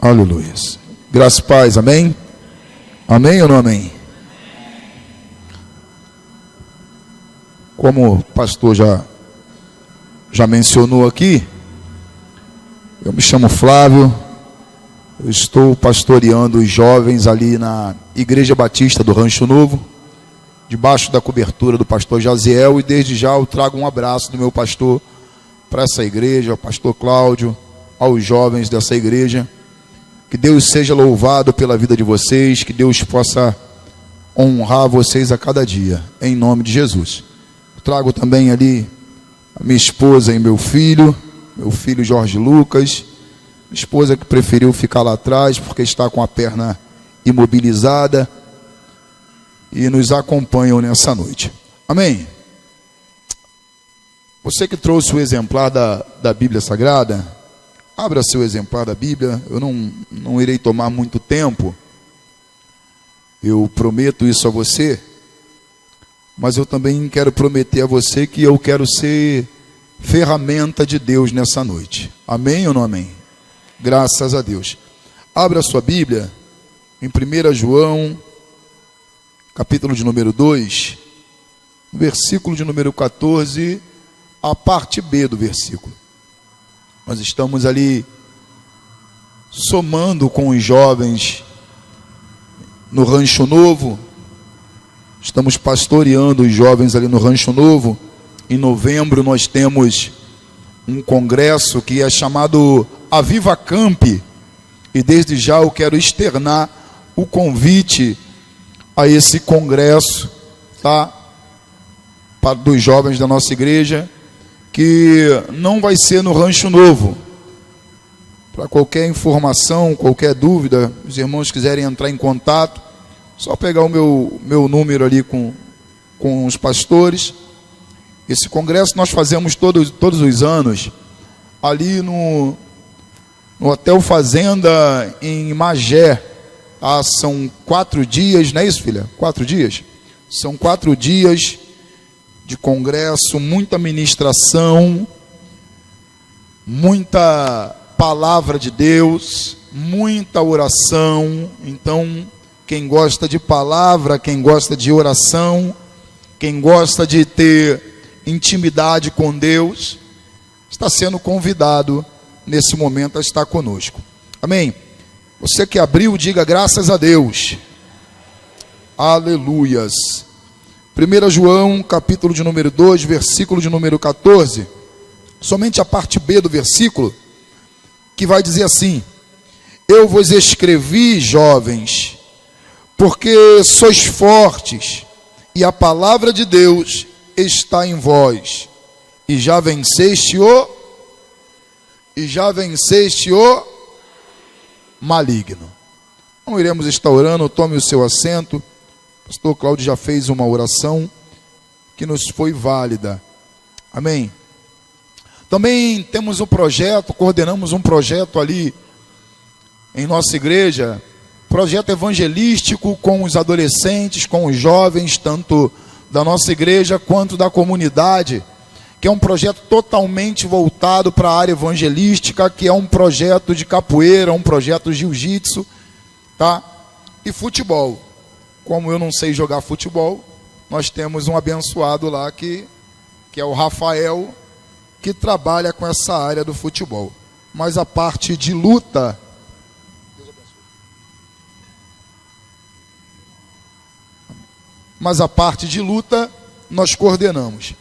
Aleluia. Graça e paz, amém? Amém ou não amém? Como o pastor já mencionou aqui, eu me chamo Flávio, eu estou pastoreando os jovens ali na Igreja Batista do Rancho Novo, debaixo da cobertura do pastor Jaziel, e desde já eu trago um abraço do meu pastor para essa igreja, ao pastor Cláudio, aos jovens dessa igreja. Que Deus seja louvado pela vida de vocês, que Deus possa honrar vocês a cada dia, em nome de Jesus. Trago também ali a minha esposa e meu filho Jorge Lucas, minha esposa que preferiu ficar lá atrás porque está com a perna imobilizada, e nos acompanham nessa noite. Amém? Você que trouxe o exemplar da Bíblia Sagrada, abra seu exemplar da Bíblia. Eu não irei tomar muito tempo, eu prometo isso a você, mas eu também quero prometer a você que eu quero ser ferramenta de Deus nessa noite. Amém ou não amém? Graças a Deus. Abra sua Bíblia em 1 João, capítulo de número 2, versículo de número 14, a parte B do versículo. Nós estamos ali somando com os jovens no Rancho Novo. Estamos pastoreando os jovens ali no Rancho Novo. Em novembro nós temos um congresso que é chamado Aviva Camp. E desde já eu quero externar o convite a esse congresso, tá? Dos jovens da nossa igreja, que não vai ser no Rancho Novo. Para qualquer informação, qualquer dúvida, os irmãos quiserem entrar em contato, só pegar o meu número ali com os pastores. Esse congresso nós fazemos todos os anos, ali no Hotel Fazenda, em Magé. Ah, são 4 dias, não é isso, filha? 4 dias? São 4 dias de congresso, muita ministração, muita palavra de Deus, muita oração. Então, quem gosta de palavra, quem gosta de oração, quem gosta de ter intimidade com Deus, está sendo convidado nesse momento a estar conosco. Amém? Você que abriu, diga graças a Deus. Aleluias. 1 João, capítulo de número 2, versículo de número 14, somente a parte B do versículo, que vai dizer assim: eu vos escrevi, jovens, porque sois fortes, e a palavra de Deus está em vós, e já venceste o maligno. Não iremos estar orando, tome o seu assento. O pastor Cláudio já fez uma oração que nos foi válida. Amém? Também temos um projeto, coordenamos um projeto ali em nossa igreja, projeto evangelístico com os adolescentes, com os jovens, tanto da nossa igreja quanto da comunidade, que é um projeto totalmente voltado para a área evangelística, que é um projeto de capoeira, um projeto de jiu-jitsu, tá? E futebol. Como eu não sei jogar futebol, nós temos um abençoado lá que é o Rafael, que trabalha com essa área do futebol. Mas a parte de luta, nós coordenamos.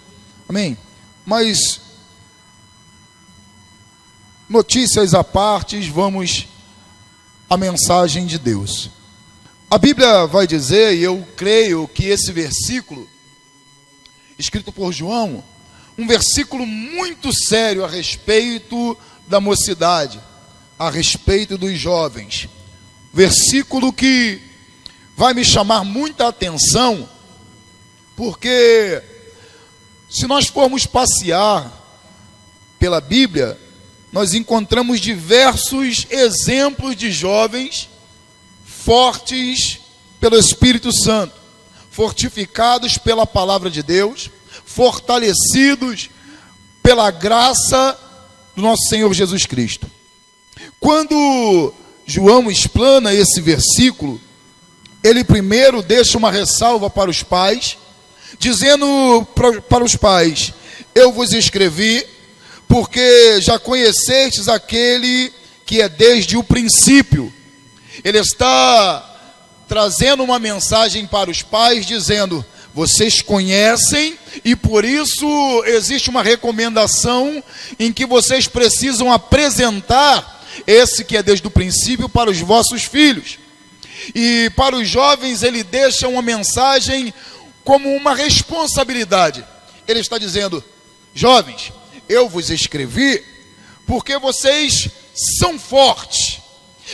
Amém? Mas, notícias à parte, vamos à mensagem de Deus. A Bíblia vai dizer, e eu creio que esse versículo, escrito por João, um versículo muito sério a respeito da mocidade, a respeito dos jovens. Versículo que vai me chamar muita atenção, porque se nós formos passear pela Bíblia, nós encontramos diversos exemplos de jovens fortes pelo Espírito Santo, fortificados pela palavra de Deus, fortalecidos pela graça do nosso Senhor Jesus Cristo. Quando João explana esse versículo, ele primeiro deixa uma ressalva para os pais, dizendo para os pais: eu vos escrevi porque já conhecestes aquele que é desde o princípio. Ele está trazendo uma mensagem para os pais, dizendo: vocês conhecem e por isso existe uma recomendação em que vocês precisam apresentar esse que é desde o princípio para os vossos filhos. E para os jovens ele deixa uma mensagem como uma responsabilidade. Ele está dizendo: jovens, eu vos escrevi porque vocês são fortes.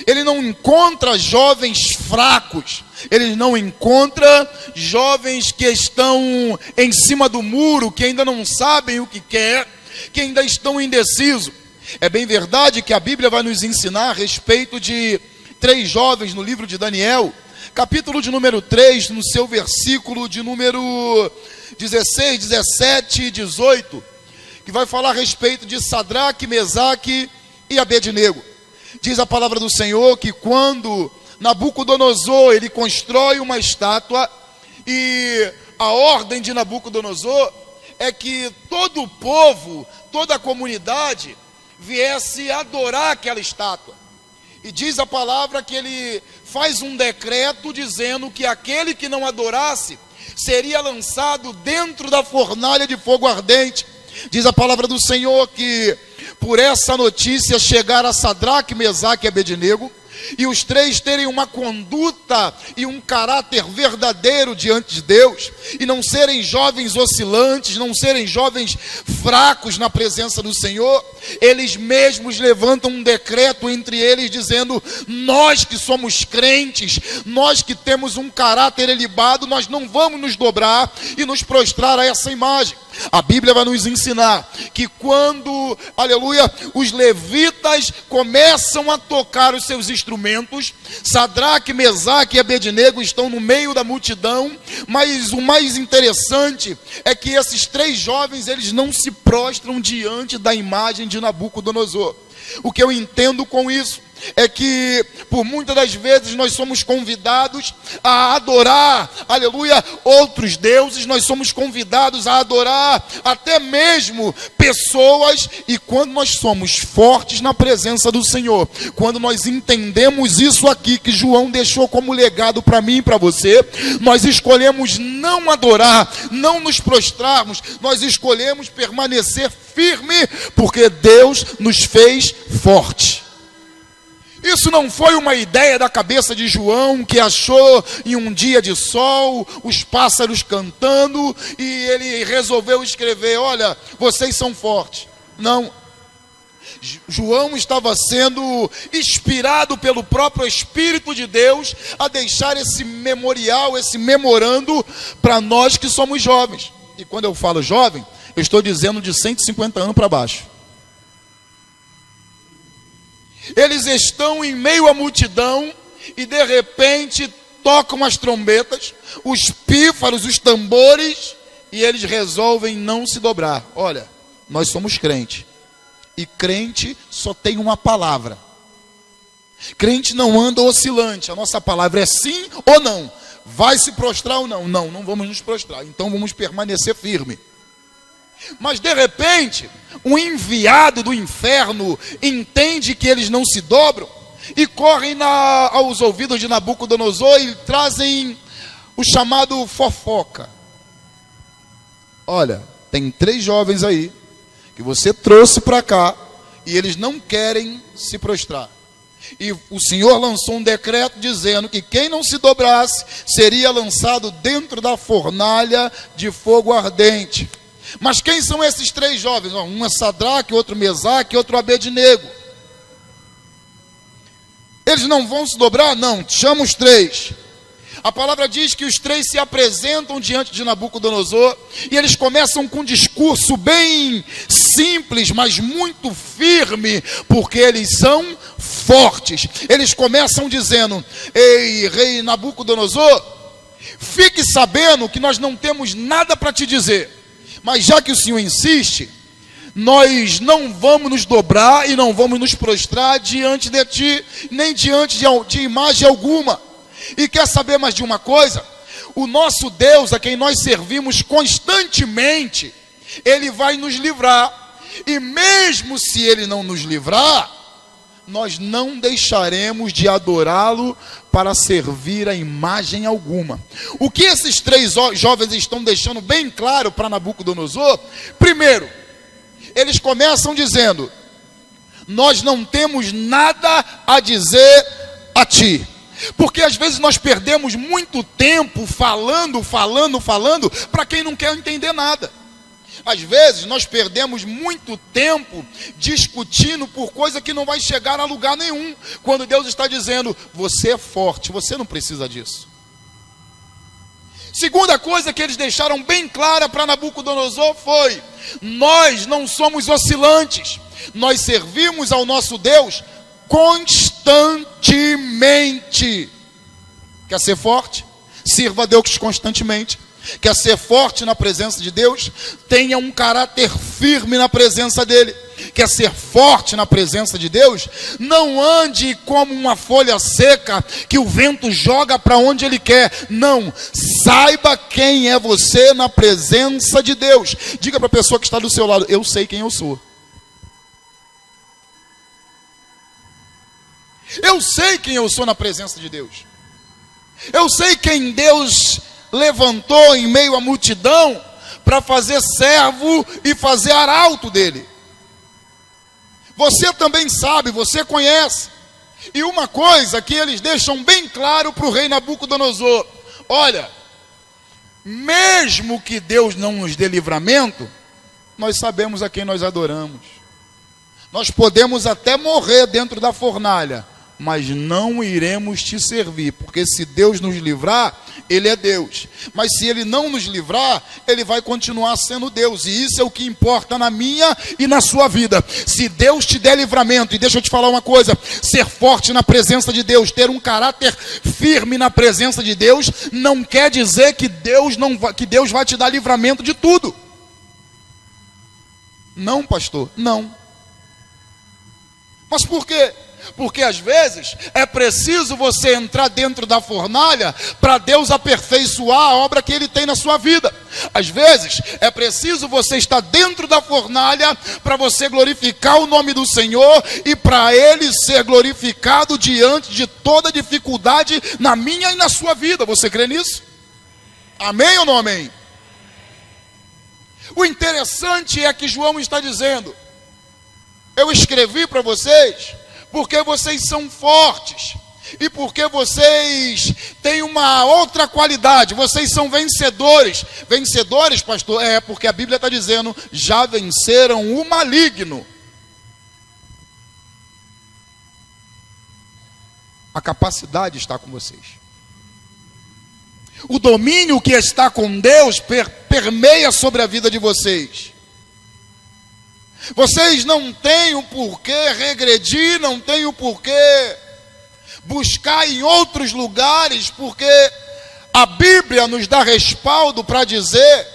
Ele não encontra jovens fracos, ele não encontra jovens que estão em cima do muro, que ainda não sabem o que quer, que ainda estão indecisos. É bem verdade que a Bíblia vai nos ensinar a respeito de 3 jovens no livro de Daniel, capítulo de número 3, no seu versículo de número 16, 17 e 18, que vai falar a respeito de Sadraque, Mesaque e Abednego. Diz a palavra do Senhor que quando Nabucodonosor ele constrói uma estátua, e a ordem de Nabucodonosor é que todo o povo, toda a comunidade viesse adorar aquela estátua. E diz a palavra que ele faz um decreto dizendo que aquele que não adorasse seria lançado dentro da fornalha de fogo ardente. Diz a palavra do Senhor que por essa notícia chegar a Sadraque, Mesaque e Abednego, e os 3 terem uma conduta e um caráter verdadeiro diante de Deus, e não serem jovens oscilantes, não serem jovens fracos na presença do Senhor, eles mesmos levantam um decreto entre eles dizendo: nós que somos crentes, nós que temos um caráter elevado, nós não vamos nos dobrar e nos prostrar a essa imagem. A Bíblia vai nos ensinar que quando, aleluia, os levitas começam a tocar os seus instrumentos, Sadraque, Mesaque e Abednego estão no meio da multidão, mas o mais interessante é que esses 3 jovens, eles não se prostram diante da imagem de Nabucodonosor. O que eu entendo com isso é que por muitas das vezes nós somos convidados a adorar, aleluia, outros deuses, nós somos convidados a adorar até mesmo pessoas, e quando nós somos fortes na presença do Senhor, quando nós entendemos isso aqui que João deixou como legado para mim e para você, nós escolhemos não adorar, não nos prostrarmos, nós escolhemos permanecer firme, porque Deus nos fez forte. Isso não foi uma ideia da cabeça de João, que achou em um dia de sol, os pássaros cantando, e ele resolveu escrever: olha, vocês são fortes. Não. João estava sendo inspirado pelo próprio Espírito de Deus a deixar esse memorial, esse memorando para nós que somos jovens. E quando eu falo jovem, eu estou dizendo de 150 anos para baixo. Eles estão em meio à multidão e de repente tocam as trombetas, os pífaros, os tambores, e eles resolvem não se dobrar. Olha, nós somos crente, e crente só tem uma palavra. Crente não anda oscilante, a nossa palavra é sim ou não. Vai se prostrar ou não? Não, não vamos nos prostrar, então vamos permanecer firme. Mas de repente, um enviado do inferno entende que eles não se dobram e correm aos ouvidos de Nabucodonosor e trazem o chamado fofoca. Olha, tem 3 jovens aí que você trouxe para cá e eles não querem se prostrar. E o Senhor lançou um decreto dizendo que quem não se dobrasse seria lançado dentro da fornalha de fogo ardente. Mas quem são esses 3 jovens? Um é Sadraque, outro Mesaque, outro Abednego. Eles não vão se dobrar? Não, chama os 3. A palavra diz que os 3 se apresentam diante de Nabucodonosor e eles começam com um discurso bem simples, mas muito firme, porque eles são fortes. Eles começam dizendo: ei, rei Nabucodonosor, fique sabendo que nós não temos nada para te dizer, mas já que o Senhor insiste, Nós não vamos nos dobrar e não vamos nos prostrar diante de ti, nem diante de imagem alguma. E quer saber mais de uma coisa? O nosso Deus, a quem nós servimos constantemente, Ele vai nos livrar. E mesmo se Ele não nos livrar, nós não deixaremos de adorá-lo para servir a imagem alguma. O que esses três jovens estão deixando bem claro para Nabucodonosor? Primeiro, eles começam dizendo: nós não temos nada a dizer a ti. Porque às vezes nós perdemos muito tempo falando para quem não quer entender nada. Às vezes nós perdemos muito tempo discutindo por coisa que não vai chegar a lugar nenhum, quando Deus está dizendo: você é forte, você não precisa disso. Segunda coisa que eles deixaram bem clara para Nabucodonosor foi: nós não somos oscilantes, nós servimos ao nosso Deus constantemente. Quer ser forte? Sirva a Deus constantemente. Quer ser forte na presença de Deus? Tenha um caráter firme na presença dEle. Quer ser forte na presença de Deus? Não ande como uma folha seca que o vento joga para onde ele quer. Não, saiba quem é você na presença de Deus. Diga para a pessoa que está do seu lado: eu sei quem eu sou. Eu sei quem eu sou na presença de Deus. Eu sei quem Deus levantou em meio à multidão para fazer servo e fazer arauto dele. Você também sabe, você conhece. E uma coisa que eles deixam bem claro para o rei Nabucodonosor: olha, mesmo que Deus não nos dê livramento, nós sabemos a quem nós adoramos. Nós podemos até morrer dentro da fornalha, mas não iremos te servir, porque se Deus nos livrar, Ele é Deus. Mas se Ele não nos livrar, Ele vai continuar sendo Deus. E isso é o que importa na minha e na sua vida. Se Deus te der livramento, e deixa eu te falar uma coisa: ser forte na presença de Deus, ter um caráter firme na presença de Deus, não quer dizer que Deus vai te dar livramento de tudo. Não, pastor, não. Mas por quê? Porque às vezes é preciso você entrar dentro da fornalha para Deus aperfeiçoar a obra que Ele tem na sua vida. Às vezes é preciso você estar dentro da fornalha para você glorificar o nome do Senhor e para Ele ser glorificado diante de toda dificuldade na minha e na sua vida. Você crê nisso? Amém ou não amém? O interessante é que João está dizendo: eu escrevi para vocês porque vocês são fortes e porque vocês têm uma outra qualidade, vocês são vencedores. Vencedores, pastor? É, porque a Bíblia está dizendo: já venceram o maligno. A capacidade está com vocês. O domínio que está com Deus permeia sobre a vida de vocês. Vocês não têm o porquê regredir, não têm o porquê buscar em outros lugares, porque a Bíblia nos dá respaldo para dizer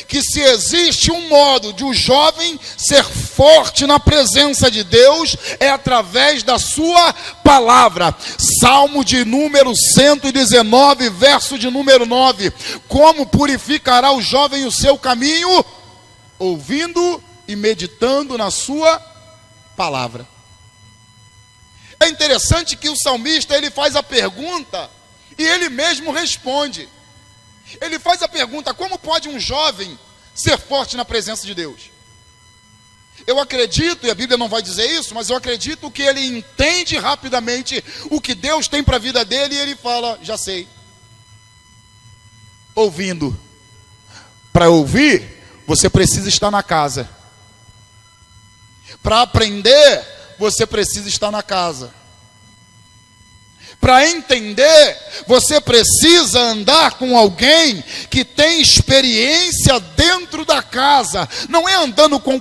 que se existe um modo de um jovem ser forte na presença de Deus, é através da sua palavra. Salmo de número 119, verso de número 9: como purificará o jovem o seu caminho? Ouvindo e meditando na sua palavra. É interessante que o salmista, ele faz a pergunta e ele mesmo responde. Ele faz a pergunta: como pode um jovem ser forte na presença de Deus? Eu acredito, e a Bíblia não vai dizer isso, mas eu acredito que ele entende rapidamente o que Deus tem para a vida dele e ele fala: já sei. Ouvindo. Para ouvir, você precisa estar na casa. Para aprender, você precisa estar na casa. Para entender, você precisa andar com alguém que tem experiência dentro da casa. Não é andando com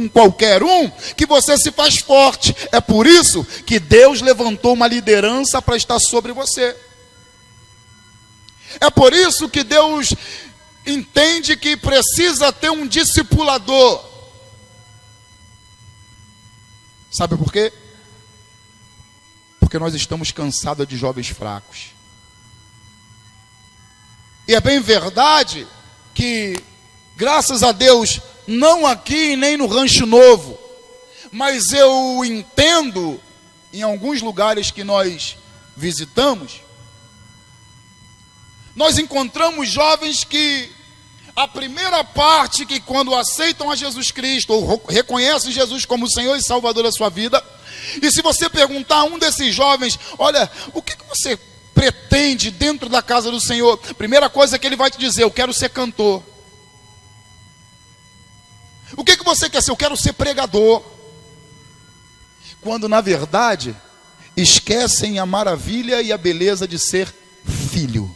qualquer um que você se faz forte. É por isso que Deus levantou uma liderança para estar sobre você. É por isso que Deus entende que precisa ter um discipulador. Sabe por quê? Porque nós estamos cansados de jovens fracos. E é bem verdade que, graças a Deus, não aqui nem no Rancho Novo, mas eu entendo, em alguns lugares que nós visitamos, nós encontramos jovens que a primeira parte, que quando aceitam a Jesus Cristo, ou reconhecem Jesus como Senhor e Salvador da sua vida, e se você perguntar a um desses jovens, olha, o que você pretende dentro da casa do Senhor? Primeira coisa que ele vai te dizer: eu quero ser cantor. O que você quer ser? Eu quero ser pregador. Quando na verdade esquecem a maravilha e a beleza de ser filho.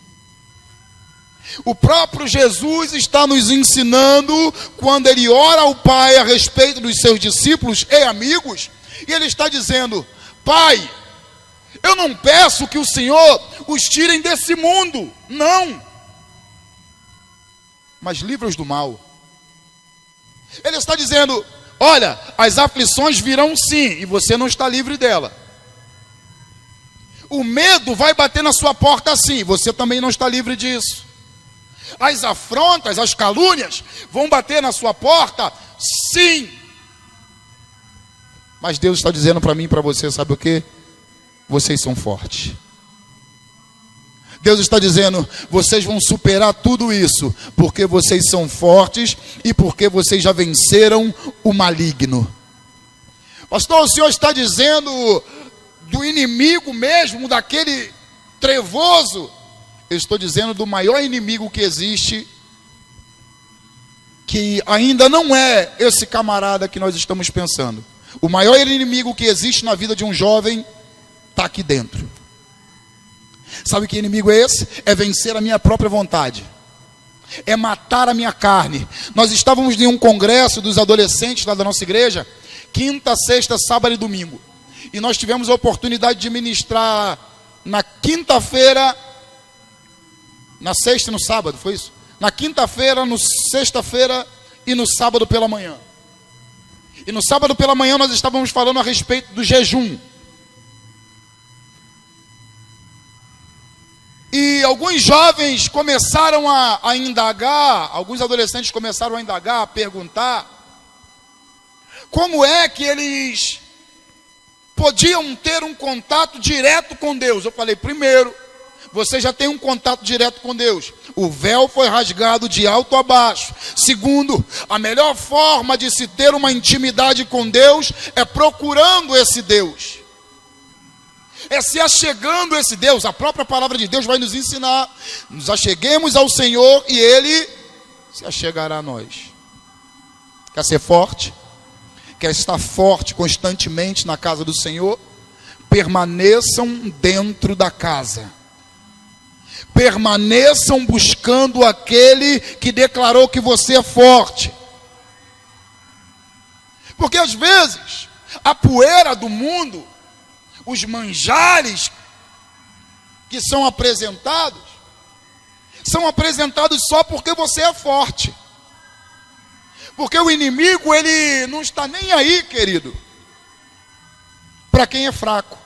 O próprio Jesus está nos ensinando, quando ele ora ao Pai a respeito dos seus discípulos e amigos, e ele está dizendo: Pai, eu não peço que o Senhor os tire desse mundo, não, mas livra-os do mal. Ele está dizendo: olha, as aflições virão sim, e você não está livre dela. O medo vai bater na sua porta sim, você também não está livre disso. As afrontas, as calúnias vão bater na sua porta sim. Mas Deus está dizendo para mim e para você, sabe o que? Vocês são fortes. Deus está dizendo: vocês vão superar tudo isso, porque vocês são fortes e porque vocês já venceram o maligno. Pastor, o Senhor está dizendo do inimigo mesmo, daquele trevoso? Eu estou dizendo do maior inimigo que existe, que ainda não é esse camarada que nós estamos pensando. O maior inimigo que existe na vida de um jovem está aqui dentro. Sabe que inimigo é esse? É vencer a minha própria vontade, é matar a minha carne. Nós estávamos em um congresso dos adolescentes lá da nossa igreja, quinta, sexta, sábado e domingo, e nós tivemos a oportunidade de ministrar na quinta-feira, na sexta e no sábado, foi isso? Na quinta-feira, no sexta-feira e no sábado pela manhã. E no sábado pela manhã nós estávamos falando a respeito do jejum. E alguns jovens começaram a indagar, alguns adolescentes começaram a indagar, a perguntar como é que eles podiam ter um contato direto com Deus. Eu falei: primeiro, você já tem um contato direto com Deus. O véu foi rasgado de alto a baixo. Segundo, a melhor forma de se ter uma intimidade com Deus é procurando esse Deus, é se achegando a esse Deus. A própria palavra de Deus vai nos ensinar: nos acheguemos ao Senhor e Ele se achegará a nós. Quer ser forte? Quer estar forte constantemente na casa do Senhor? Permaneçam dentro da casa. Permaneçam buscando aquele que declarou que você é forte. Porque às vezes a poeira do mundo, os manjares que são apresentados só porque você é forte. Porque o inimigo, ele não está nem aí, querido, para quem é fraco.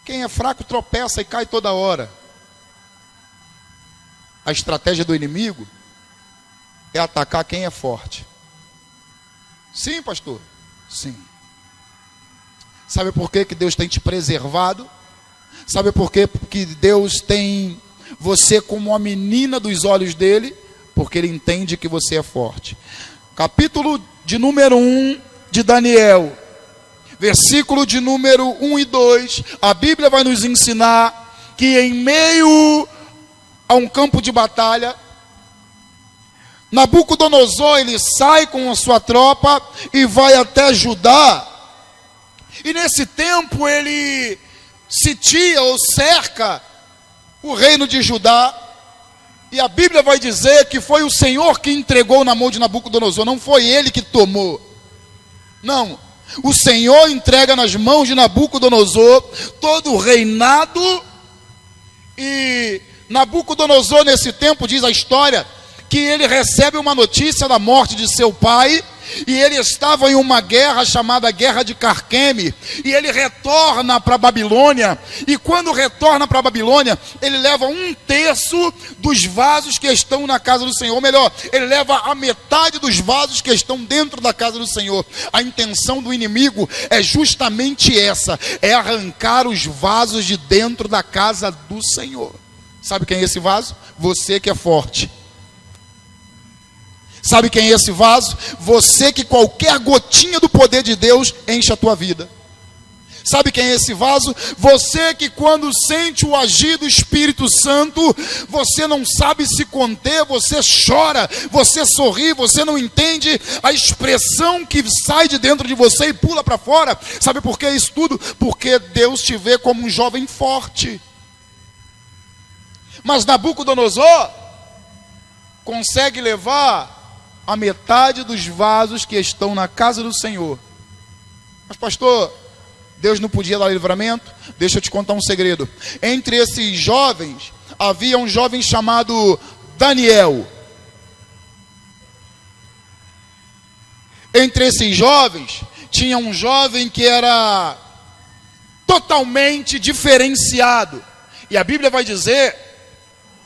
Quem é fraco tropeça e cai toda hora. A estratégia do inimigo é atacar quem é forte. Sim, pastor? Sim. Sabe por que Deus tem te preservado? Sabe por que Deus tem você como a menina dos olhos dele? Porque ele entende que você é forte. Capítulo de número 1 de Daniel, versículo de número 1 e 2, a Bíblia vai nos ensinar que em meio a um campo de batalha, Nabucodonosor, ele sai com a sua tropa e vai até Judá. E nesse tempo ele sitia ou cerca o reino de Judá. E a Bíblia vai dizer que foi o Senhor que entregou na mão de Nabucodonosor, não foi ele que tomou. Não, o Senhor entrega nas mãos de Nabucodonosor todo o reinado. E Nabucodonosor, nesse tempo, diz a história, que ele recebe uma notícia da morte de seu pai, e ele estava em uma guerra chamada Guerra de Carqueme, e ele retorna para a Babilônia, e quando retorna para a Babilônia, ele leva 1/3 dos vasos que estão na casa do Senhor, ou melhor, ele leva a metade dos vasos que estão dentro da casa do Senhor. A intenção do inimigo é justamente essa, é arrancar os vasos de dentro da casa do Senhor. Sabe quem é esse vaso? Você que é forte. Sabe quem é esse vaso? Você que qualquer gotinha do poder de Deus enche a tua vida. Sabe quem é esse vaso? Você que quando sente o agir do Espírito Santo, você não sabe se conter, você chora, você sorri, você não entende a expressão que sai de dentro de você e pula para fora. Sabe por que isso tudo? Porque Deus te vê como um jovem forte. Mas Nabucodonosor consegue levar a metade dos vasos que estão na casa do Senhor. Mas pastor, Deus não podia dar livramento? Deixa eu te contar um segredo. Entre esses jovens, havia um jovem chamado Daniel. Entre esses jovens, tinha um jovem que era totalmente diferenciado. E a Bíblia vai dizer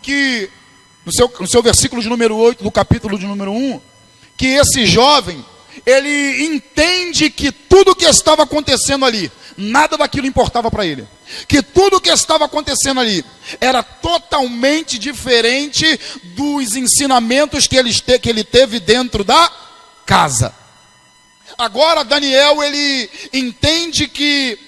que, no seu versículo de número 8, do capítulo de número 1, que esse jovem, ele entende que tudo que estava acontecendo ali, nada daquilo importava para ele. Que tudo que estava acontecendo ali era totalmente diferente dos ensinamentos que ele teve dentro da casa. Agora Daniel, ele entende que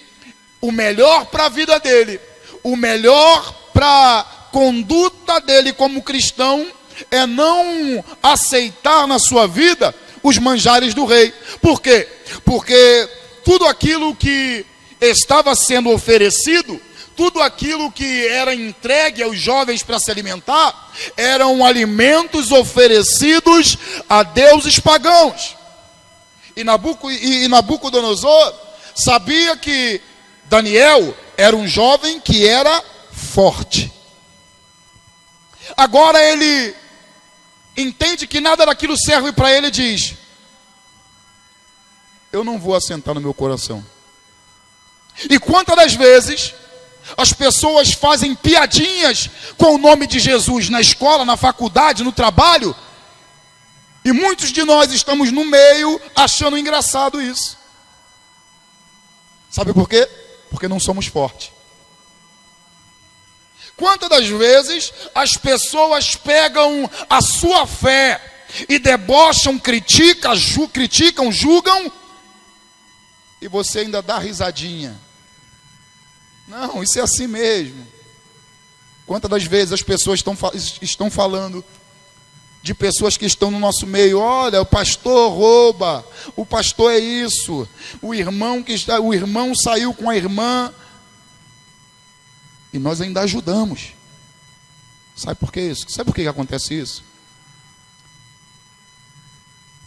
o melhor para a vida dele, o melhor para a conduta dele como cristão, é não aceitar na sua vida os manjares do rei. Por quê? Porque tudo aquilo que estava sendo oferecido, tudo aquilo que era entregue aos jovens para se alimentar, eram alimentos oferecidos a deuses pagãos. E Nabucodonosor sabia que Daniel era um jovem que era forte. Agora ele entende que nada daquilo serve para ele e diz: eu não vou assentar no meu coração. E quantas das vezes as pessoas fazem piadinhas com o nome de Jesus na escola, na faculdade, no trabalho, e muitos de nós estamos no meio achando engraçado isso. Sabe por quê? Porque não somos fortes. Quantas das vezes as pessoas pegam a sua fé e debocham, criticam, julgam, e você ainda dá risadinha? Não, isso é assim mesmo. Quantas das vezes as pessoas estão falando de pessoas que estão no nosso meio: olha, o pastor rouba, o pastor é isso, o irmão saiu com a irmã. E nós ainda ajudamos. Sabe por que isso? Sabe por que acontece isso?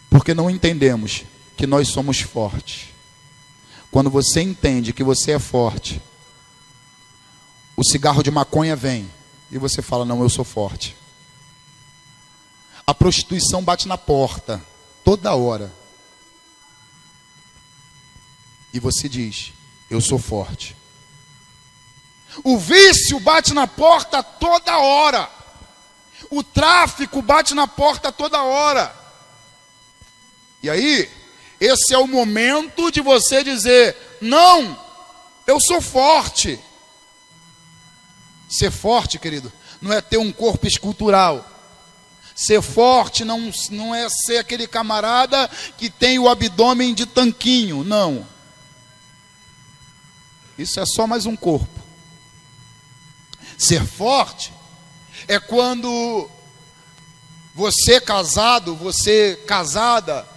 Porque não entendemos que nós somos fortes. Quando você entende que você é forte, o cigarro de maconha vem e você fala: não, eu sou forte. A prostituição bate na porta toda hora e você diz: eu sou forte. O vício bate na porta toda hora. O tráfico bate na porta toda hora. E aí, esse é o momento de você dizer: não, eu sou forte. Ser forte, querido, não é ter um corpo escultural. Ser forte não é ser aquele camarada que tem o abdômen de tanquinho, não. Isso é só mais um corpo. Ser forte é quando você casado, você casada,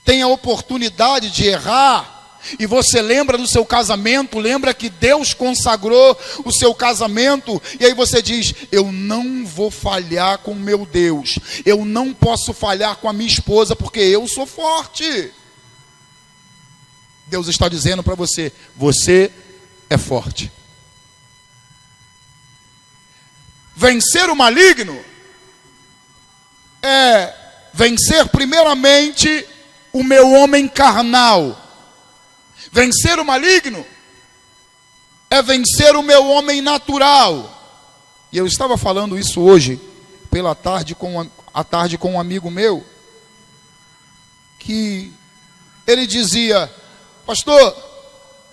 tem a oportunidade de errar, e você lembra do seu casamento, lembra que Deus consagrou o seu casamento, e aí você diz: eu não vou falhar com meu Deus, eu não posso falhar com a minha esposa, porque eu sou forte. Deus está dizendo para você: você é forte. Vencer o maligno é vencer primeiramente o meu homem carnal. Vencer o maligno é vencer o meu homem natural. E eu estava falando isso hoje, pela tarde, com um amigo meu, que ele dizia: pastor,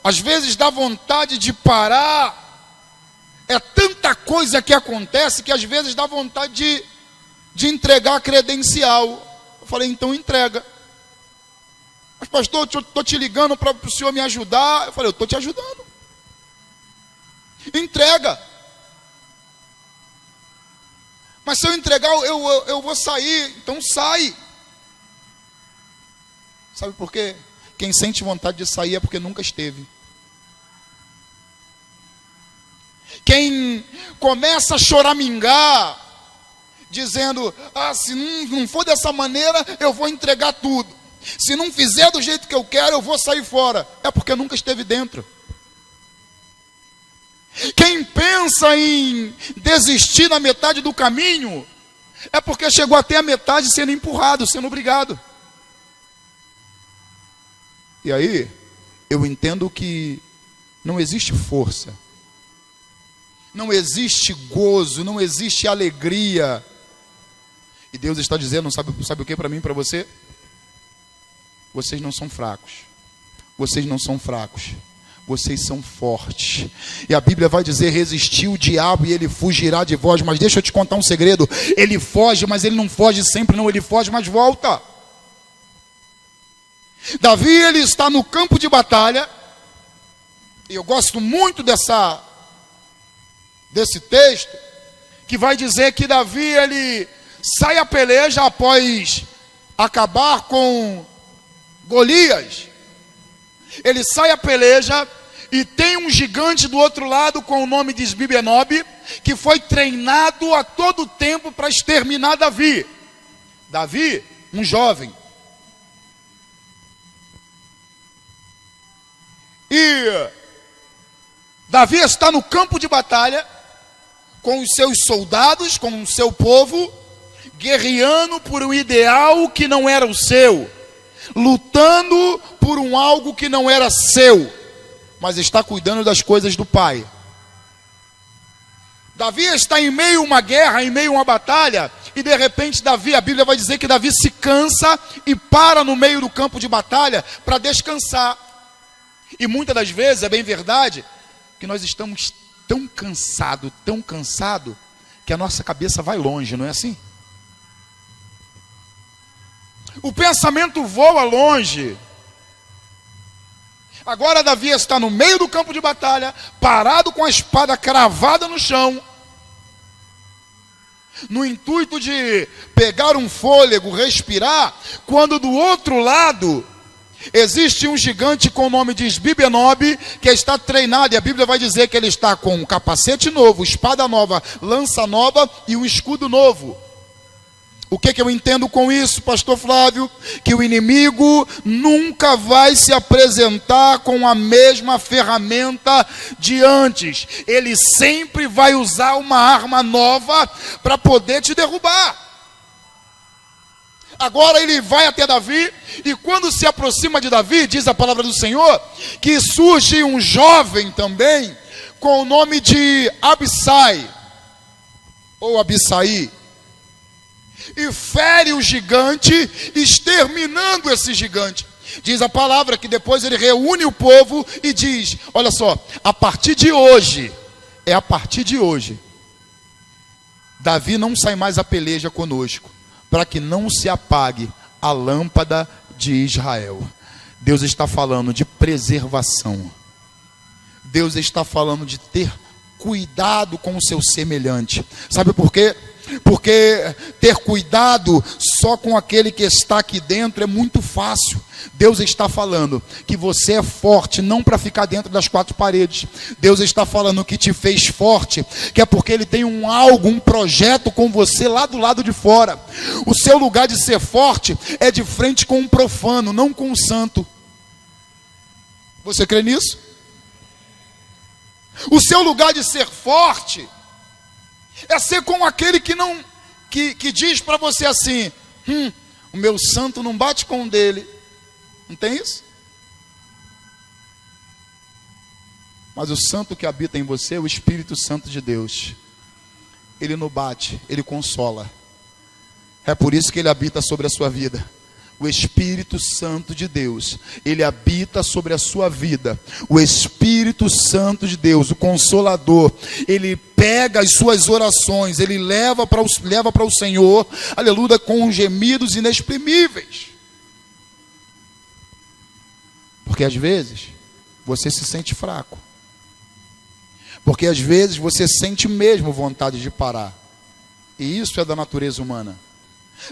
às vezes dá vontade de parar, é tanta coisa que acontece que às vezes dá vontade de entregar a credencial. Eu falei: então entrega. Mas pastor, eu estou te ligando para o senhor me ajudar. Eu falei: eu estou te ajudando. Entrega. Mas se eu entregar, eu vou sair. Então sai. Sabe por quê? Quem sente vontade de sair é porque nunca esteve. Quem começa a choramingar, dizendo: se não for dessa maneira, eu vou entregar tudo. Se não fizer do jeito que eu quero, eu vou sair fora. É porque nunca esteve dentro. Quem pensa em desistir na metade do caminho, é porque chegou até a metade sendo empurrado, sendo obrigado. E aí, eu entendo que não existe força, não existe gozo, não existe alegria. E Deus está dizendo, sabe o que para mim e para você? Vocês não são fracos. Vocês não são fracos. Vocês são fortes. E a Bíblia vai dizer: resistir o diabo e ele fugirá de vós. Mas deixa eu te contar um segredo. Ele foge, mas ele não foge sempre não. Ele foge, mas volta. Davi, ele está no campo de batalha. E eu gosto muito desse texto, que vai dizer que Davi, ele sai à peleja após acabar com Golias. Ele sai à peleja e tem um gigante do outro lado com o nome de Isbi-Benob, que foi treinado a todo tempo para exterminar Davi. Davi, um jovem. E Davi está no campo de batalha com os seus soldados, com o seu povo, guerreando por um ideal que não era o seu, lutando por um algo que não era seu, mas está cuidando das coisas do pai. Davi está em meio a uma guerra, em meio a uma batalha, e de repente Davi, a Bíblia vai dizer que Davi se cansa e para no meio do campo de batalha para descansar. E muitas das vezes, é bem verdade, que nós estamos tão cansados, que a nossa cabeça vai longe, não é assim? O pensamento voa longe. Agora Davi está no meio do campo de batalha, parado com a espada cravada no chão, no intuito de pegar um fôlego, respirar, quando do outro lado existe um gigante com o nome de Isbi-Benob, que está treinado, e a Bíblia vai dizer que ele está com um capacete novo, espada nova, lança nova e um escudo novo. O que eu entendo com isso, pastor Flávio? Que o inimigo nunca vai se apresentar com a mesma ferramenta de antes. Ele sempre vai usar uma arma nova para poder te derrubar. Agora ele vai até Davi, e quando se aproxima de Davi, diz a palavra do Senhor, que surge um jovem também, com o nome de Abissai, ou Abissai, e fere o gigante, exterminando esse gigante. Diz a palavra que depois ele reúne o povo e diz: olha só, a partir de hoje, Davi não sai mais a peleja conosco, para que não se apague a lâmpada de Israel. Deus está falando de preservação. Deus está falando de ter cuidado com o seu semelhante. Sabe por quê? Porque ter cuidado só com aquele que está aqui dentro é muito fácil. Deus está falando que você é forte não para ficar dentro das quatro paredes. Deus está falando que te fez forte, que é porque Ele tem um projeto com você lá do lado de fora. O seu lugar de ser forte é de frente com um profano, não com um santo. Você crê nisso? O seu lugar de ser forte é ser com aquele que diz para você assim: O meu santo não bate com o dele. Não tem isso? Mas o santo que habita em você é o Espírito Santo de Deus. Ele não bate, ele consola. É por isso que ele habita sobre a sua vida. O Espírito Santo de Deus, ele habita sobre a sua vida. O Espírito Santo de Deus, o Consolador, ele pega as suas orações, ele leva para o Senhor, aleluia, com gemidos inexprimíveis. Porque às vezes você se sente fraco. Porque às vezes você sente mesmo vontade de parar. E isso é da natureza humana.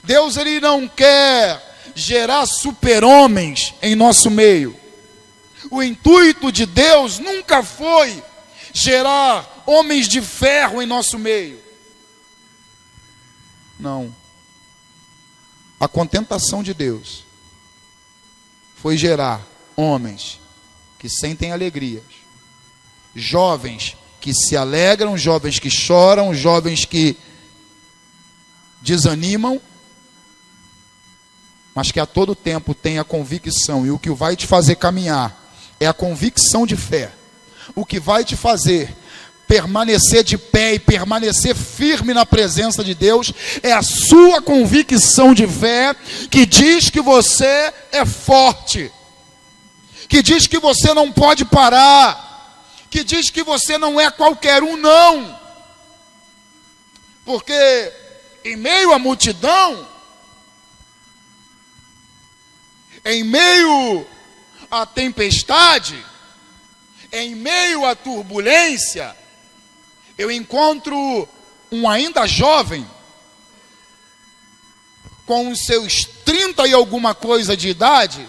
Deus, ele não quer gerar super-homens em nosso meio. O intuito de Deus nunca foi gerar homens de ferro em nosso meio. Não. A contentação de Deus foi gerar homens que sentem alegrias, jovens que se alegram, jovens que choram, jovens que desanimam, mas que a todo tempo tem a convicção, e o que vai te fazer caminhar é a convicção de fé. O que vai te fazer permanecer de pé e permanecer firme na presença de Deus é a sua convicção de fé, que diz que você é forte, que diz que você não pode parar, que diz que você não é qualquer um, não. Porque em meio à multidão, em meio à tempestade, em meio à turbulência, eu encontro um ainda jovem, com os seus 30 e alguma coisa de idade,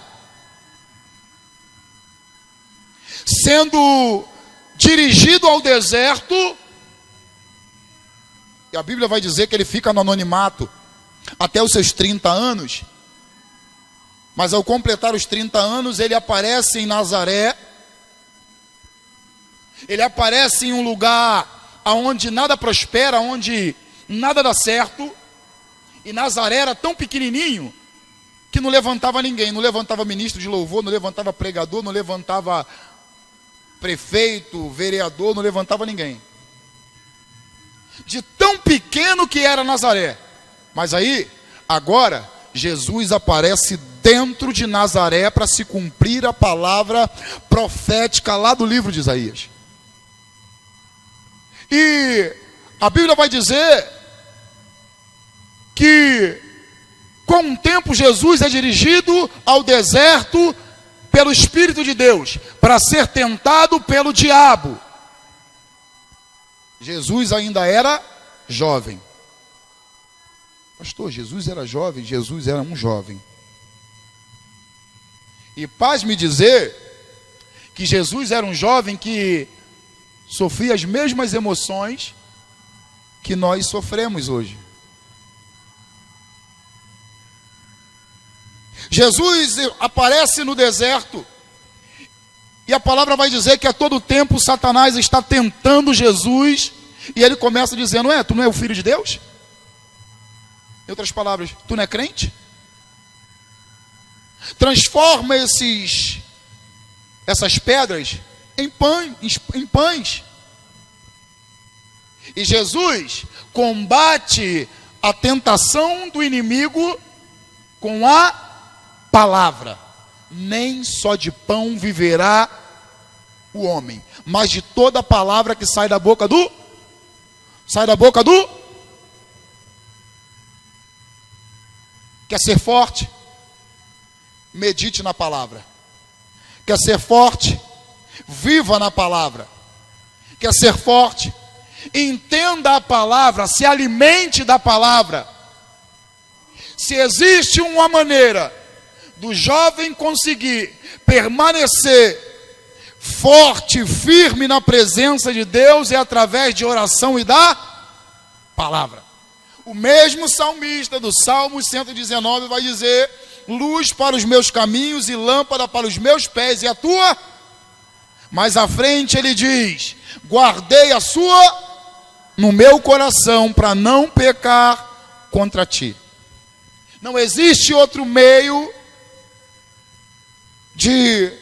sendo dirigido ao deserto, e a Bíblia vai dizer que ele fica no anonimato até os seus 30 anos, mas ao completar os 30 anos, ele aparece em Nazaré, ele aparece em um lugar onde nada prospera, onde nada dá certo, e Nazaré era tão pequenininho, que não levantava ninguém, não levantava ministro de louvor, não levantava pregador, não levantava prefeito, vereador, não levantava ninguém. De tão pequeno que era Nazaré. Mas aí, agora, Jesus aparece dentro de Nazaré para se cumprir a palavra profética lá do livro de Isaías. E a Bíblia vai dizer que com o tempo Jesus é dirigido ao deserto pelo Espírito de Deus, para ser tentado pelo diabo. Jesus ainda era jovem. Pastor, Jesus era jovem? Jesus era um jovem. E paz-me dizer que Jesus era um jovem que sofria as mesmas emoções que nós sofremos hoje. Jesus aparece no deserto, e a palavra vai dizer que a todo tempo Satanás está tentando Jesus, e ele começa dizendo: tu não é o filho de Deus? Em outras palavras, tu não é crente? Transforma essas pedras em pães. E Jesus combate a tentação do inimigo com a palavra. Nem só de pão viverá o homem, mas de toda palavra que sai da boca do Quer ser forte? Medite na palavra. Quer ser forte? Viva na palavra. Quer ser forte? Entenda a palavra, se alimente da palavra. Se existe uma maneira do jovem conseguir permanecer forte, firme na presença de Deus, é através de oração e da palavra. O mesmo salmista do Salmo 119 vai dizer: luz para os meus caminhos e lâmpada para os meus pés, e a tua? Mais à frente ele diz: guardei a sua no meu coração para não pecar contra ti. Não existe outro meio de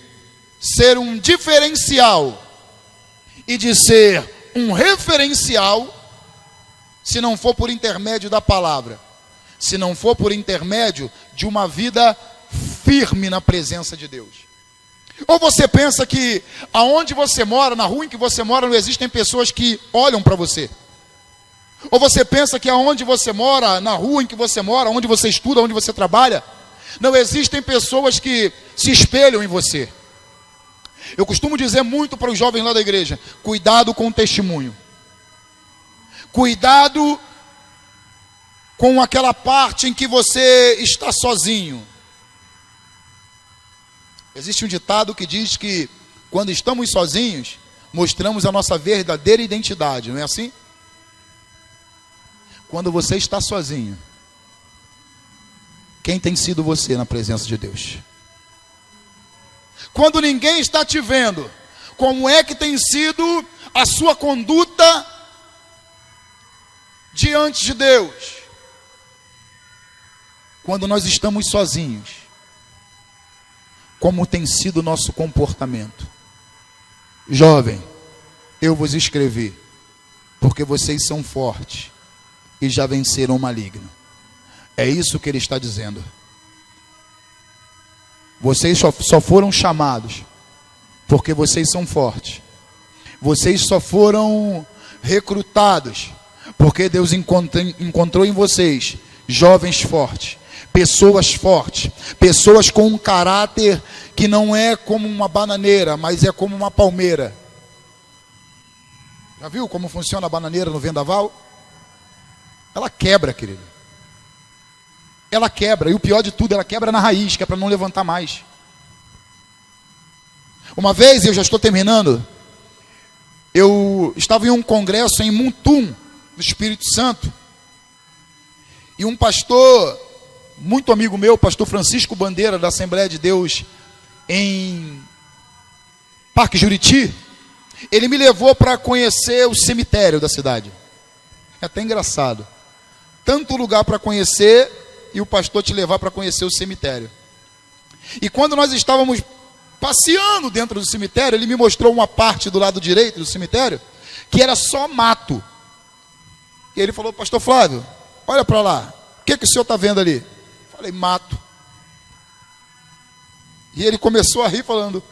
ser um diferencial e de ser um referencial se não for por intermédio da palavra, se não for por intermédio de uma vida firme na presença de Deus. Ou você pensa que aonde você mora, na rua em que você mora, não existem pessoas que olham para você? Ou você pensa que aonde você mora, na rua em que você mora, onde você estuda, onde você trabalha, não existem pessoas que se espelham em você? Eu costumo dizer muito para os jovens lá da igreja: cuidado com o testemunho. Cuidado com aquela parte em que você está sozinho. Existe um ditado que diz que quando estamos sozinhos, mostramos a nossa verdadeira identidade, não é assim? Quando você está sozinho, quem tem sido você na presença de Deus? Quando ninguém está te vendo, como é que tem sido a sua conduta diante de Deus? Quando nós estamos sozinhos, como tem sido o nosso comportamento? Jovem, eu vos escrevi, porque vocês são fortes e já venceram o maligno. É isso que ele está dizendo. Vocês só foram chamados porque vocês são fortes. Vocês só foram recrutados porque Deus encontrou em vocês jovens fortes, pessoas fortes, pessoas com um caráter que não é como uma bananeira, mas é como uma palmeira. Já viu como funciona a bananeira no vendaval? Ela quebra, querido. Ela quebra, e o pior de tudo, ela quebra na raiz, que é para não levantar mais. Uma vez, eu já estou terminando, eu estava em um congresso em Mutum, no Espírito Santo, e um pastor, muito amigo meu, pastor Francisco Bandeira, da Assembleia de Deus, em Parque Juriti, ele me levou para conhecer o cemitério da cidade. É até engraçado. Tanto lugar para conhecer, e o pastor te levar para conhecer o cemitério. E quando nós estávamos passeando dentro do cemitério, ele me mostrou uma parte do lado direito do cemitério, que era só mato. E ele falou: pastor Flávio, olha para lá, o que o senhor está vendo ali? Falei: mato. E ele começou a rir falando: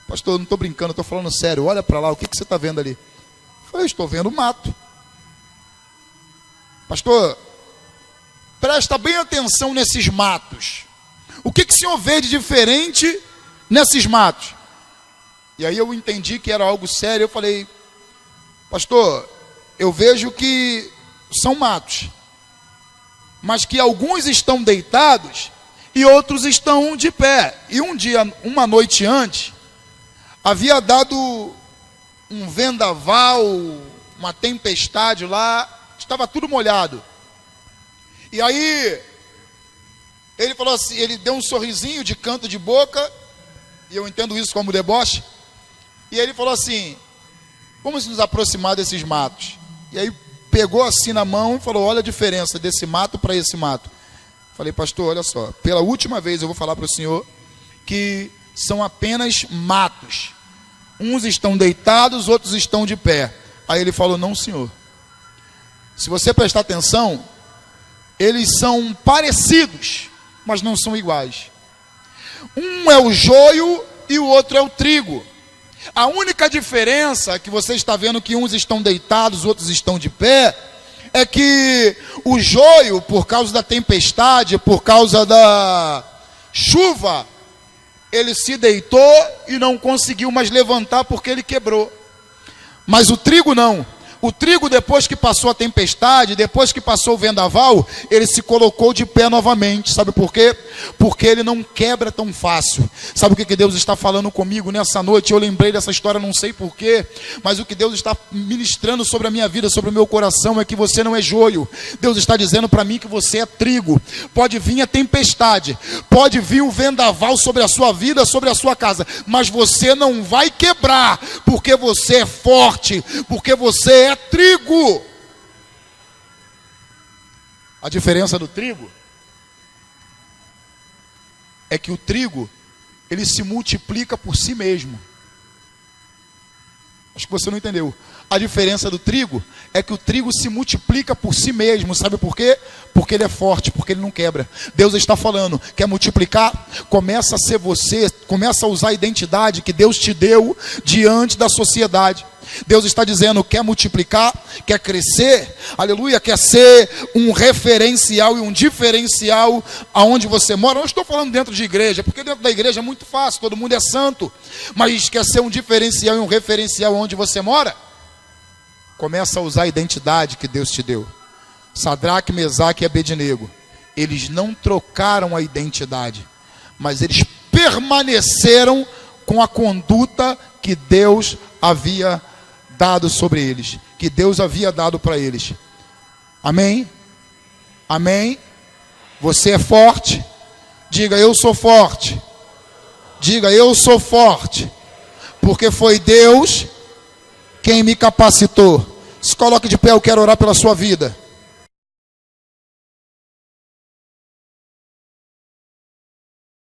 pastor, eu não estou brincando, estou falando sério, olha para lá, o que você está vendo ali? Falei: estou vendo mato. Pastor, presta bem atenção nesses matos. O que o senhor vê de diferente nesses matos? E aí eu entendi que era algo sério. Eu falei: pastor, eu vejo que são matos, mas que alguns estão deitados e outros estão de pé. E um dia, uma noite antes, havia dado um vendaval, uma tempestade lá, estava tudo molhado. E aí ele falou assim, ele deu um sorrisinho de canto de boca, e eu entendo isso como deboche, e ele falou assim: vamos nos aproximar desses matos. E aí pegou assim na mão e falou: olha a diferença desse mato para esse mato. Falei: pastor, olha só, pela última vez eu vou falar para o senhor que são apenas matos. Uns estão deitados, outros estão de pé. Aí ele falou: não, senhor. Se você prestar atenção, eles são parecidos, mas não são iguais. Um é o joio e o outro é o trigo. A única diferença que você está vendo, que uns estão deitados, outros estão de pé, é que o joio, por causa da tempestade, por causa da chuva, ele se deitou e não conseguiu mais levantar porque ele quebrou. Mas o trigo não. O trigo, depois que passou a tempestade, depois que passou o vendaval, ele se colocou de pé novamente. Sabe por quê? Porque ele não quebra tão fácil. Sabe o que Deus está falando comigo nessa noite? Eu lembrei dessa história, não sei porquê, mas o que Deus está ministrando sobre a minha vida, sobre o meu coração, é que você não é joio. Deus está dizendo para mim que você é trigo. Pode vir a tempestade, pode vir o vendaval sobre a sua vida, sobre a sua casa, mas você não vai quebrar, porque você é forte, porque você é trigo. A diferença do trigo é que o trigo, ele se multiplica por si mesmo. Acho que você não entendeu. A diferença do trigo é que o trigo se multiplica por si mesmo. Sabe por quê? Porque ele é forte, porque ele não quebra. Deus está falando, quer multiplicar? Começa a ser você, começa a usar a identidade que Deus te deu diante da sociedade. Deus está dizendo, quer multiplicar, quer crescer, aleluia, quer ser um referencial e um diferencial aonde você mora. Não estou falando dentro de igreja, porque dentro da igreja é muito fácil, todo mundo é santo, mas quer ser um diferencial e um referencial onde você mora? Começa a usar a identidade que Deus te deu. Sadraque, Mesaque e Abednego, eles não trocaram a identidade, mas eles permaneceram com a conduta que Deus havia dado sobre eles, que Deus havia dado para eles. Amém? Amém? Você é forte? Diga, eu sou forte. Diga, eu sou forte, porque foi Deus quem me capacitou. Se coloque de pé, eu quero orar pela sua vida.